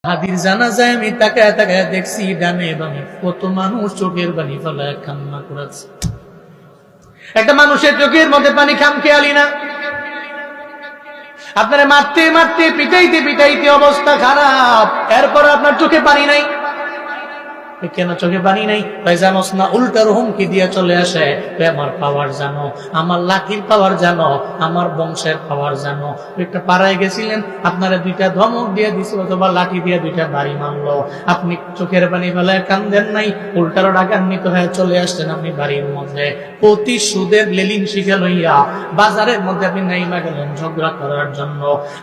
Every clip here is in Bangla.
হাদির জানাজায় আমি তাকায় তাকায় দেখছি ডানে বামে কত মানুষ চোখের পানি ফেলায় কান্না করেছে। একটা মানুষের চোখের মধ্যে পানি খামখেয়ালি না। আপনারা মারতে মারতে পিটাইতে পিটাইতে অবস্থা খারাপ, এরপর আপনার চোখে পানি নাই। কেন চোখে পানি নাই? ভাই জানোস না, উল্টার হুমকি দিয়ে চলে আসে, আমার পাওয়ার জানো, আমার লাঠির পাওয়ার জানো, আমার বংশের পাওয়ার জানো। একটা পাড়ায় গেছিলেন, আপনারা দুইটা ধমক দিয়ে দিছিল অথবা লাঠি দিয়ে দুইটা বাড়ি মারলো, আপনি চোখের পানি ফেলায় কান্দেন নাই, উল্টারও ডাকান্বিত হয়ে চলে আসছেন আপনি বাড়ির মধ্যে প্রতিশোধের লেলিন শিখে লইয়া বাজারের মধ্যে আপনি নাইমা গেলেন ঝগড়া করার জন্য।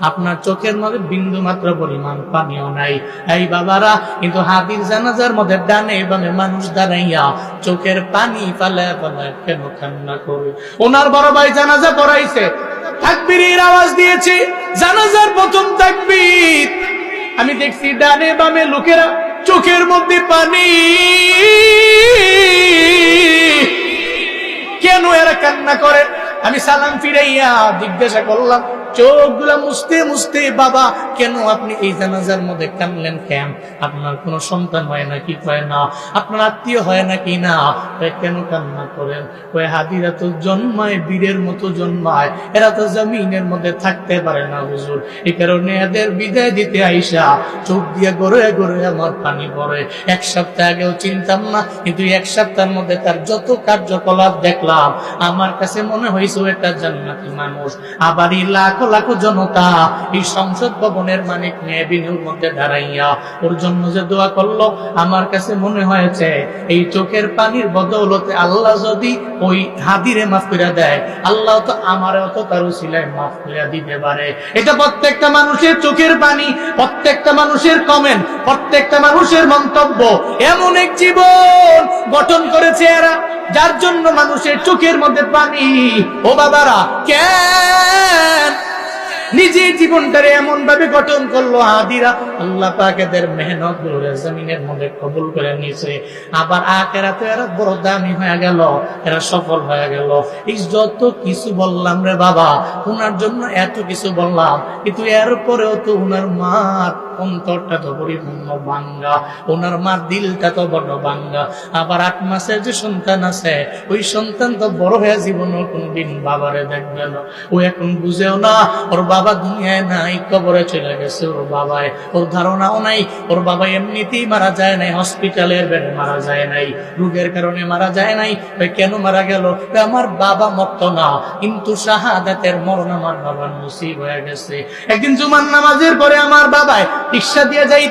আপনার চোখের মধ্যে বিন্দু মাত্র পরিমাণ পানিও নাই। এই বাবারা, কিন্তু হাদির জানাজার মধ্যে ডানে বামে মানুষ দাঁড়াইয়া চোখের পানি ফালায় ফালায় কেন কান্না করে? ওনার বড় ভাই জানাজা পড়াইছে, তাকবীরের আওয়াজ দিয়েছে, জানাজার প্রথম তাকবীর। আমি দেখছি ডানে বামে লোকেরা চোখের মধ্যে পানি। কেন এরা কান্না করে? আমি সালাম ফিরাইয়া জিজ্ঞাসা করলাম, চোখগুলা মুছতে মুছতে, বাবা কেন আপনি এই জানাজার মধ্যে কানলেন কেন? আপনার কোনো সন্তান হয় না কি হয় না, আপনার আত্মীয় হয় নাকি না, কেন কান্না করেন? ওই হাদিরা তো জন্মায় বীরের মতো জন্মায়, এরা তো জমিনের মধ্যে থাকতে পারে না হুজুর, এই কারণে এদের বিদায় দিতে আইসা চোখ দিয়ে গড়ে গড়ে আমার পানি পড়ে। এক সপ্তাহ আগেও চিনতাম না, কিন্তু এক সপ্তাহের মধ্যে তার যত কার্যকলাপ দেখলাম, আমার কাছে মনে হয়েছে একটা জান্নাতি মানুষ। আবার লাখো লাখো জনতা এই সংসদ ভবনের মানিক মেহবিনুর মধ্যে দাঁড়াইয়া ওর জন্য যে দোয়া করলো, আমার কাছে মনে হয়েছে এই চোখের পানির বদৌলতে আল্লাহ যদি ওই হাদিরে মাফ করে দেয়, আল্লাহ তো আমারও তো তার উসিলায় মাফ করে দিতে পারে। এটা প্রত্যেকটা মানুষের চোখের পানি, প্রত্যেকটা মানুষের কমেন্ট, প্রত্যেকটা মানুষের মন্তব্য এমন এক জীবন গঠন করেছে এরা, যার জন্য মানুষের চোখের মধ্যে পানি। ও বাবারা, কেন নিজের জীবনটারে এমন ভাবে গঠন করলো হাদিরা? আল্লাহ পাক এদের মেহনত গুলো জমিনের মধ্যে কবুল করে নিয়েছে। আবার আখিরাতে এরা বড় দামি হয়ে গেল, এরা সফল হয়ে গেল। এই যত কিছু বললাম রে বাবা, ওনার জন্য এত কিছু বললাম, কিন্তু এরপরেও তো ওনার মার অন্তরটা তো পরিপূর্ণ ভাঙ্গা, ওনার মার দিলটা তো বড় ভাঙ্গা। আবার 8 মাসের যে সন্তান আছে, ওই সন্তান তো বড় হয়ে জীবনও কোনদিন বাবারে দেখবে না। ও এখন বুঝেও না ওর বাবা দুনিয়ায় নাই, কবরে চলে গেছে ওর বাবায়। ওর ধারণাও নাই ওর বাবা এমনিতেই মারা যায় নাই, হসপিটালের বেডে মারা যায় নাই, রোগের কারণে মারা যায় নাই। কেন মারা গেল? আমার বাবা মরতো না, কিন্তু শাহাদাতের মরণ আমার বাবার নসিব হয়ে গেছে। একদিন জুমার নামাজের পরে আমার বাবায় রিক্সা দিয়ে যাই